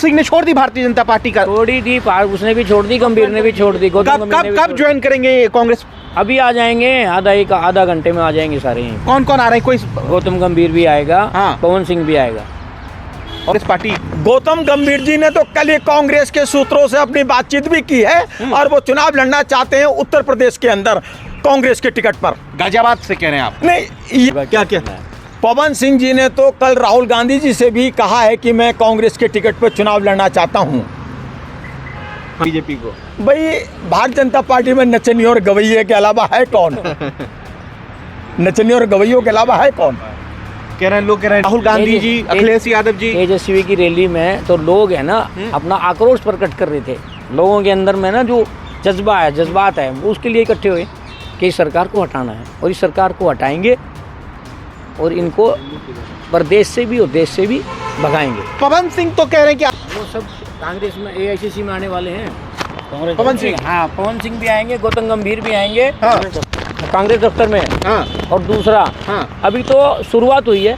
सिंह ने छोड़ दी भारतीय जनता पार्टी का। छोड़ी थी, उसने भी छोड़ दी, गंभीर ने भी छोड़ दी। कब ज्वाइन करेंगे कांग्रेस? अभी आ जाएंगे, आधा घंटे में आ जाएंगे सारे। कौन कौन आ रहे हैं? कोई गौतम गंभीर भी आएगा, पवन सिंह भी आएगा। कांग्रेस पार्टी गौतम गंभीर जी ने तो कल ही कांग्रेस के सूत्रों से अपनी बातचीत भी की है और वो चुनाव लड़ना चाहते हैं उत्तर प्रदेश के अंदर कांग्रेस के टिकट पर। गाजियाबाद से कह रहे हैं आप? नहीं, क्या पवन सिंह जी ने तो कल राहुल गांधी जी से भी कहा है कि मैं कांग्रेस के टिकट पर चुनाव लड़ना चाहता हूं। बीजेपी को भाई भारतीय जनता पार्टी में नचनी और गवैये के अलावा है कौन? नचनी और गवैयों के अलावा है कौन? कह रहे हैं लोग, कह रहे हैं राहुल गांधी जी, अखिलेश यादव जी। तेजस्वी की रैली में तो लोग है ना अपना आक्रोश प्रकट कर रहे थे। लोगों के अंदर में ना जो जज्बात है उसके लिए इकट्ठे हुए कि इस सरकार को हटाना है और इस सरकार को हटाएंगे और इनको प्रदेश से भी और देश से भी भगाएंगे। पवन सिंह तो कह रहे हैं कि वो सब कांग्रेस में AICC में आने वाले हैं। पवन सिंह, हाँ, पवन सिंह भी आएंगे, गौतम गंभीर भी आएंगे कांग्रेस दफ्तर में। और दूसरा, अभी तो शुरुआत हुई है,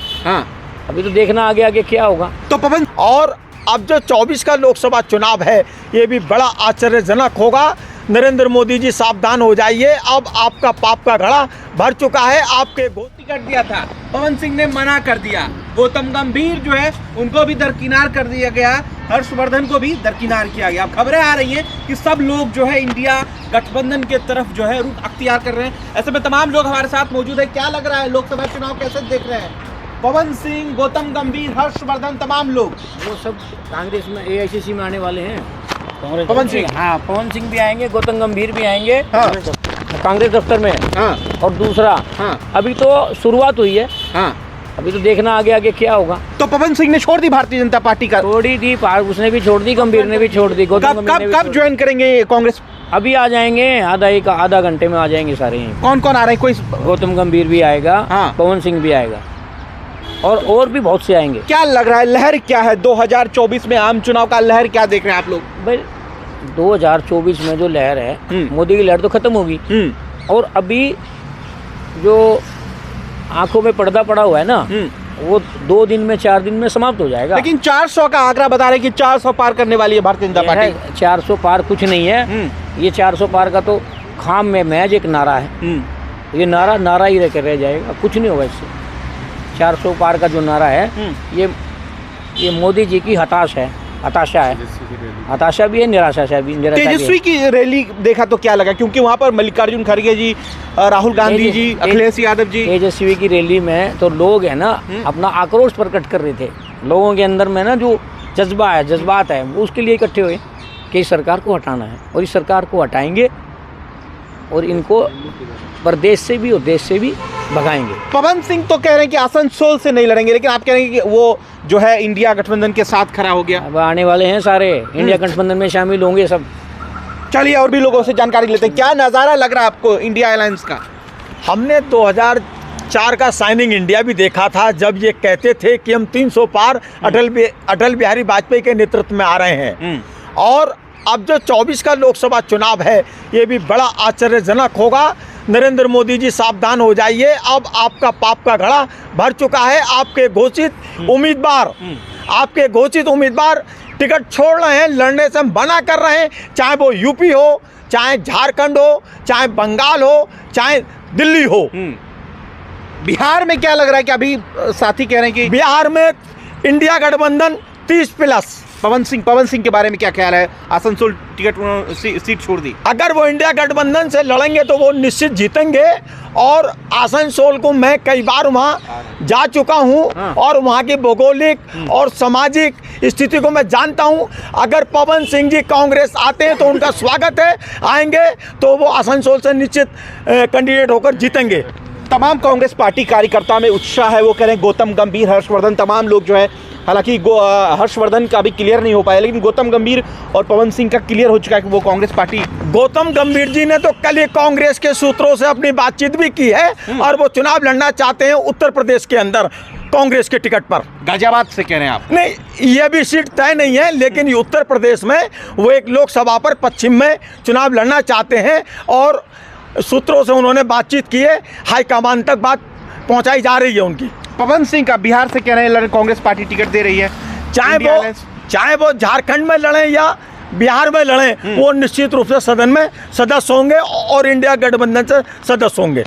अभी तो देखना आगे आगे क्या होगा। तो पवन, और अब जो 24 का लोकसभा चुनाव है ये भी बड़ा आश्चर्यजनक होगा। नरेंद्र मोदी जी सावधान हो जाइए, अब आपका पाप का घड़ा भर चुका है। आपके टिकट दिया था, पवन सिंह ने मना कर दिया। गौतम गंभीर जो है उनको भी दरकिनार कर दिया गया, हर्षवर्धन को भी दरकिनार किया गया। अब खबरें आ रही हैं कि सब लोग जो है इंडिया गठबंधन के तरफ जो है रुख अख्तियार कर रहे हैं। ऐसे में तमाम लोग हमारे साथ मौजूद है। क्या लग रहा है, लोकसभा चुनाव कैसे देख रहे हैं? पवन सिंह, गौतम गंभीर, हर्षवर्धन, तमाम लोग वो सब कांग्रेस में AICC में आने वाले हैं। पवन सिंह, हाँ, पवन सिंह भी आएंगे, गौतम गंभीर भी आएंगे कांग्रेस दफ्तर में। और दूसरा, अभी तो शुरुआत हुई है, अभी तो देखना आगे आगे क्या होगा। तो पवन सिंह ने छोड़ दी भारतीय जनता पार्टी का। छोड़ी थी, उसने भी छोड़ दी, गंभीर ने भी छोड़ दी। कब ज्वाइन करेंगे कांग्रेस? अभी आ जाएंगे, आधा घंटे में आ जाएंगे सारे। कौन कौन आ रहे हैं? कोई गौतम गंभीर भी आएगा, पवन सिंह भी आएगा और भी बहुत से आएंगे। क्या लग रहा है, लहर क्या है 2024 में आम चुनाव का? लहर क्या देख रहे हैं आप लोग? भाई 2024 में जो लहर है, मोदी की लहर तो खत्म होगी और अभी जो आंखों में पर्दा पड़ा हुआ है ना, वो 2 दिन में 4 दिन में समाप्त हो जाएगा। लेकिन 400 का आंकड़ा बता रहे कि 400 पार करने वाली है भारतीय जनता पार्टी। 400 पार कुछ नहीं है, ये 400 पार का तो खाम में महज एक नारा है। ये नारा ही रह जाएगा, कुछ नहीं होगा इससे। 400 पार का जो नारा है ये मोदी जी की हताशा है, हताशा भी है, निराशा भी। तेजस्वी की रैली देखा तो क्या लगा? क्योंकि वहाँ पर मल्लिकार्जुन खड़गे जी, राहुल गांधी जी, अखिलेश यादव जी। तेजस्वी की रैली में तो लोग है ना अपना आक्रोश प्रकट कर रहे थे। लोगों के अंदर में ना जो जज्बात है उसके लिए इकट्ठे हुए कि इस सरकार को हटाना है और इस सरकार को हटाएंगे और इनको प्रदेश से भी और देश से भी भगाएंगे। पवन सिंह तो कह रहे हैं कि आसनसोल से नहीं लड़ेंगे, लेकिन आप कह रहे हैं कि वो जो है इंडिया गठबंधन के साथ खड़ा हो गया। अब आने वाले हैं सारे, इंडिया गठबंधन में शामिल होंगे सब। चलिए और भी लोगों से जानकारी लेते हैं। क्या नज़ारा लग रहा है आपको इंडिया अलायंस का? हमने 2004 का साइनिंग इंडिया भी देखा था, जब ये कहते थे कि हम 300 पार अटल बिहारी वाजपेयी के नेतृत्व में आ रहे हैं। और अब जो 24 का लोकसभा चुनाव है ये भी बड़ा आश्चर्यजनक होगा। नरेंद्र मोदी जी सावधान हो जाइए, अब आपका पाप का घड़ा भर चुका है। आपके घोषित उम्मीदवार टिकट छोड़ रहे हैं, लड़ने से हम मना कर रहे हैं। चाहे वो यूपी हो, चाहे झारखंड हो, चाहे बंगाल हो, चाहे दिल्ली हो। बिहार में क्या लग रहा है कि अभी साथी कह रहे हैं कि बिहार में इंडिया गठबंधन 30+। पवन सिंह के बारे में क्या ख्याल है? आसनसोल टिकट सीट छोड़ दी। अगर वो इंडिया गठबंधन से लड़ेंगे तो वो निश्चित जीतेंगे। और आसनसोल को मैं कई बार वहाँ जा चुका हूँ और वहाँ की भौगोलिक और सामाजिक स्थिति को मैं जानता हूँ। अगर पवन सिंह जी कांग्रेस आते हैं तो उनका स्वागत है, आएंगे तो वो आसनसोल से निश्चित कैंडिडेट होकर जीतेंगे। तमाम कांग्रेस पार्टी कार्यकर्ता में उत्साह है। वो कह रहे हैं गौतम गंभीर, हर्षवर्धन, तमाम लोग जो है, हालांकि हर्षवर्धन का अभी क्लियर नहीं हो पाया, लेकिन गौतम गंभीर और पवन सिंह का क्लियर हो चुका है कि वो कांग्रेस पार्टी। गौतम गंभीर जी ने तो कल ही कांग्रेस के सूत्रों से अपनी बातचीत भी की है और वो चुनाव लड़ना चाहते हैं उत्तर प्रदेश के अंदर कांग्रेस के टिकट पर। गाजियाबाद से कह रहे हैं आप? नहीं, ये भी सीट तय नहीं है, लेकिन उत्तर प्रदेश में वो एक लोकसभा पर पश्चिम में चुनाव लड़ना चाहते हैं और सूत्रों से उन्होंने बातचीत की है। हाईकमान तक बात पहुंचाई जा रही है उनकी। पवन सिंह का बिहार से कह रहे हैं कांग्रेस पार्टी टिकट दे रही है, चाहे वो झारखंड में लड़ें या बिहार में लड़ें, वो निश्चित रूप से सदन में सदस्य होंगे और इंडिया गठबंधन से सदस्य होंगे।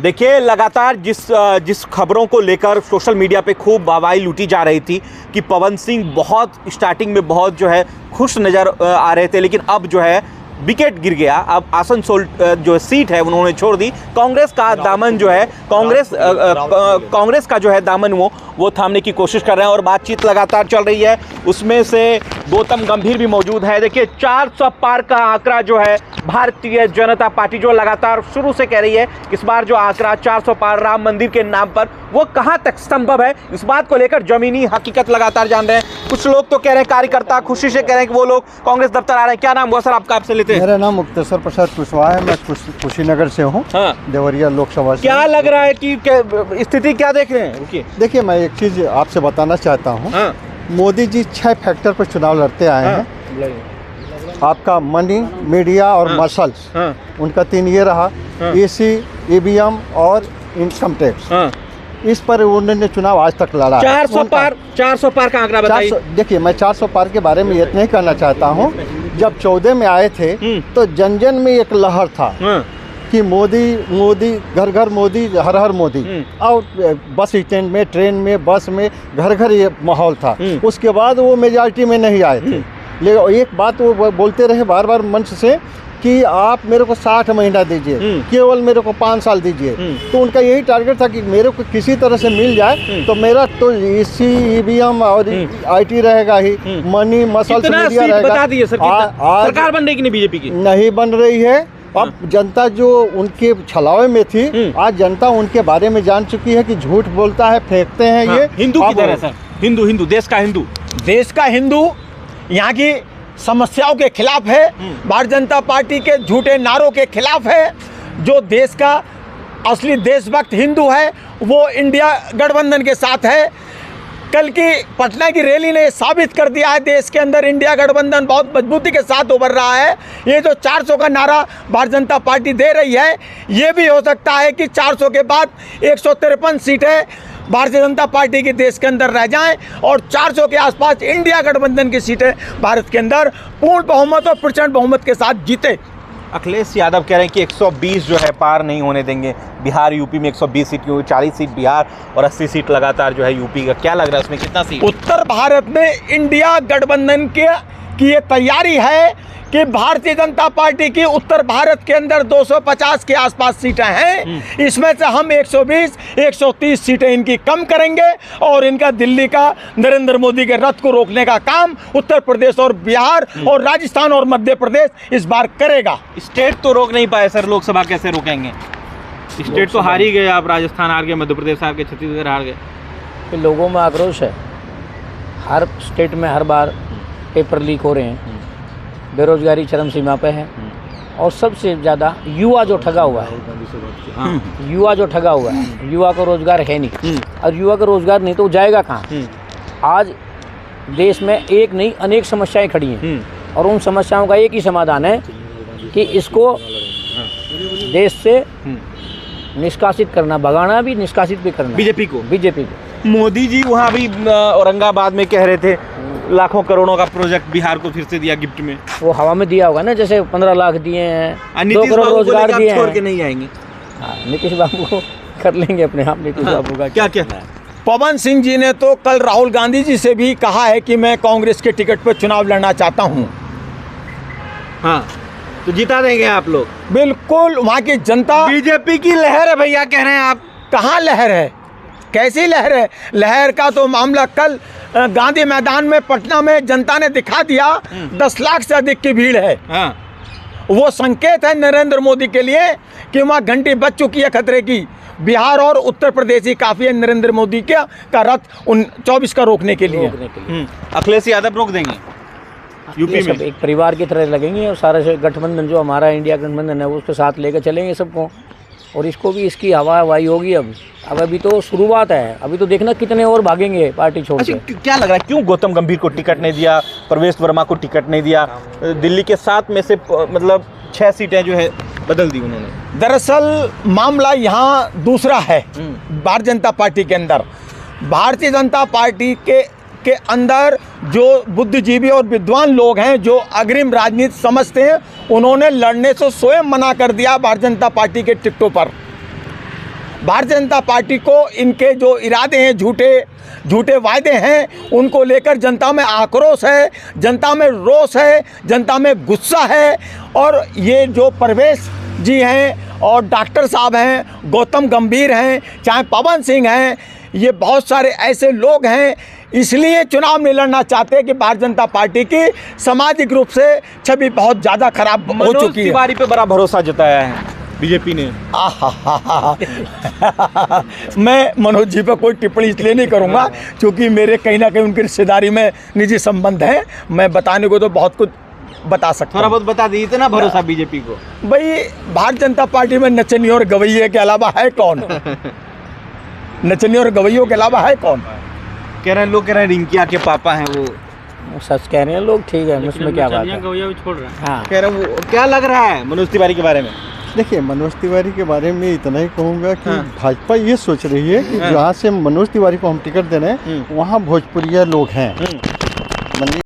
देखिए, लगातार जिस खबरों को लेकर सोशल मीडिया पे खूब वाहवाही लूटी जा रही थी कि पवन सिंह बहुत स्टार्टिंग में बहुत जो है खुश नज़र आ रहे थे, लेकिन अब जो है विकेट गिर गया। अब आसनसोल जो सीट है उन्होंने छोड़ दी। कांग्रेस का दामन जो है कांग्रेस का जो है दामन वो थामने की कोशिश कर रहे हैं और बातचीत लगातार चल रही है। उसमें से गौतम गंभीर भी मौजूद है। देखिए, 400 पार का आंकड़ा जो है भारतीय जनता पार्टी जो लगातार शुरू से कह रही है, इस बार जो आंकड़ा 400 पार राम मंदिर के नाम पर वो कहां तक संभव है, इस बात को लेकर जमीनी हकीकत लगातार जान रहे हैं। कुछ लोग तो कह रहे हैं, कार्यकर्ता खुशी से कह रहे हैं कि वो लोग कांग्रेस दफ्तर आ रहे हैं। क्या नाम हुआ सर आपका, आपसे लेते हैं? मेरा नाम मुक्तेश्वर प्रसाद कुशवाहा है, मैं कुशीनगर से हूँ। हाँ। देवरिया लोकसभा से। क्या लग रहा है कि स्थिति क्या देख रहे हैं? रुकिए, देखिए, मैं एक चीज आपसे बताना चाहता हूँ। हाँ। मोदी जी 6 फैक्टर पर चुनाव लड़ते आए हैं। आपका मनी, मीडिया और मसल्स, उनका 3 ये रहा। EC, EVM और इनकम टैक्स, इस पर उन्होंने चुनाव आज तक लड़ा। 400 पार का आंकड़ा बताइए। देखिए, मैं 400 पार के बारे में इतना ही कहना चाहता हूँ। जब 14 में आए थे तो जन जन में एक लहर था कि मोदी घर घर मोदी, हर हर मोदी। और बस स्टैंड में, ट्रेन में, बस में, घर घर ये माहौल था। उसके बाद वो मेजॉरिटी में नहीं आए थे, लेकिन एक बात वो बोलते रहे बार बार मंच से कि आप मेरे को 60 महीना दीजिए, केवल मेरे को 5 साल दीजिए। तो उनका यही टारगेट था कि मेरे को किसी तरह से मिल जाए तो मेरा तो EC, EVM और IT रहेगा ही, मनी, मसल, मीडिया रहेगा। बता दिए सर, सरकार बन रही कि नहीं बीजेपी की? नहीं बन रही है। अब जनता जो उनके छलावे में थी, आज जनता उनके बारे में जान चुकी है कि झूठ बोलता है, फेंकते हैं। ये हिंदू की तरह सर, हिंदू देश का हिंदू यहाँ की समस्याओं के खिलाफ है, भारतीय जनता पार्टी के झूठे नारों के खिलाफ है। जो देश का असली देशभक्त हिंदू है वो इंडिया गठबंधन के साथ है। कल की पटना की रैली ने साबित कर दिया है, देश के अंदर इंडिया गठबंधन बहुत मजबूती के साथ उभर रहा है। ये जो 400 का नारा भारतीय जनता पार्टी दे रही है, ये भी हो सकता है कि 400 के बाद 153 सीटें भारतीय जनता पार्टी के देश के अंदर रह जाएं और 400 के आसपास इंडिया गठबंधन की सीटें भारत के अंदर पूर्ण बहुमत और प्रचंड बहुमत के साथ जीते। अखिलेश यादव कह रहे हैं कि 120 जो है पार नहीं होने देंगे। बिहार यूपी में 120 सीट, 40 सीट बिहार और 80 सीट लगातार जो है यूपी का। क्या लग रहा है उसमें कितना सीट? उत्तर भारत में इंडिया गठबंधन की ये तैयारी है कि भारतीय जनता पार्टी की उत्तर भारत के अंदर 250 के आसपास सीटें हैं। इसमें से हम 120, 130 सीटें इनकी कम करेंगे और इनका दिल्ली का नरेंद्र मोदी के रथ को रोकने का काम उत्तर प्रदेश और बिहार और राजस्थान और मध्य प्रदेश इस बार करेगा। स्टेट तो रोक नहीं पाए सर, लोकसभा कैसे रोकेंगे? स्टेट तो हार ही गए आप, राजस्थान हार गए, मध्य प्रदेश हार गए, छत्तीसगढ़ हार गए। तो लोगों में आक्रोश है। हर स्टेट में हर बार पेपर लीक हो रहे हैं, बेरोजगारी चरम सीमा पे है और सबसे ज़्यादा युवा जो ठगा हुआ है, युवा जो ठगा हुआ है, युवा को रोजगार है नहीं। और युवा को रोजगार नहीं तो जाएगा कहाँ? आज देश में एक नहीं अनेक समस्याएं खड़ी हैं और उन समस्याओं का एक ही समाधान है कि इसको देश से निष्कासित करना, भगाना भी, निष्कासित भी करना। बीजेपी को मोदी जी वहाँ भी औरंगाबाद में कह रहे थे लाखों करोड़ों का प्रोजेक्ट बिहार को फिर से दिया गिफ्ट में। वो हवा में दिया होगा ना, जैसे 15 लाख दिए हैं, 2 करोड़ रोजगार दिए हैं। छोड़ के नहीं आएंगे। नीतीश बाबू को कर लेंगे अपने आप। नीतीश बाबू का क्या पवन सिंह जी ने तो कल राहुल गांधी जी से भी कहा है कि मैं कांग्रेस के टिकट पर चुनाव लड़ना चाहता हूं। हाँ, तो जिता देंगे आप लोग? बिल्कुल। वहां की जनता, बीजेपी की लहर है भैया, कह रहे हैं आप। कहाँ लहर है? कैसी लहर है? लहर का तो मामला कल गांधी मैदान में पटना में जनता ने दिखा दिया। 10 लाख से अधिक की भीड़ है। वो संकेत है नरेंद्र मोदी के लिए कि वहाँ घंटी बज चुकी है खतरे की। बिहार और उत्तर प्रदेश ही काफी है नरेंद्र मोदी का रथ 24 का रोकने के लिए। अखिलेश यादव रोक देंगे यूपी में? एक परिवार की तरह लगेंगे और सारा गठबंधन जो हमारा इंडिया गठबंधन है वो उसके साथ लेकर चलेंगे सबको। और इसको भी इसकी हवाई होगी। अब अभी तो शुरुआत है, अभी तो देखना कितने और भागेंगे पार्टी छोड़ के। क्या लग रहा है क्यों गौतम गंभीर को टिकट नहीं दिया, प्रवेश वर्मा को टिकट नहीं दिया? दिल्ली के 7 में से मतलब 6 सीटें जो है बदल दी उन्होंने। दरअसल मामला यहाँ दूसरा है। भारतीय जनता पार्टी के अंदर भारतीय जनता पार्टी के के अंदर जो बुद्धिजीवी और विद्वान लोग हैं, जो अग्रिम राजनीति समझते हैं, उन्होंने लड़ने से स्वयं मना कर दिया भारतीय जनता पार्टी के टिकटों पर। भारतीय जनता पार्टी को इनके जो इरादे हैं, झूठे वायदे हैं, उनको लेकर जनता में आक्रोश है, जनता में रोष है, जनता में गुस्सा है। और ये जो परवेश जी हैं और डॉक्टर साहब हैं, गौतम गंभीर हैं, चाहे पवन सिंह हैं, ये बहुत सारे ऐसे लोग हैं, इसलिए चुनाव नहीं लड़ना चाहते कि भारतीय जनता पार्टी की सामाजिक रूप से छवि बहुत ज़्यादा खराब हो मनोज चुकी है। तिवारी पे बड़ा भरोसा जताया है बीजेपी ने। मैं मनोज जी पर कोई टिप्पणी इसलिए नहीं करूंगा क्योंकि मेरे कहीं ना कहीं उनकी रिश्तेदारी में निजी संबंध हैं। मैं बताने को तो बहुत कुछ बता सकता थोड़ा हूँ। बहुत बता दीजिए, इतना भरोसा बीजेपी को। भाई भारतीय जनता पार्टी में नचनी और गवैये के अलावा है कौन? नचनी और गवैयों के अलावा है कौन? कह रहे हैं लोग, कह रहे हैं रिंकिया के पापा हैं वो। सच कह रहे हैं लोग, ठीक है, उसमें क्या बात है। हाँ, कह रहे हैं वो, क्या लग रहा है मनोज तिवारी के बारे में? देखिए, मनोज तिवारी के बारे में इतना ही कहूँगा कि हाँ। भाजपा ये सोच रही है कि जहाँ से मनोज तिवारी को हम टिकट दे रहे हैं वहाँ भोजपुरिया लोग हैं।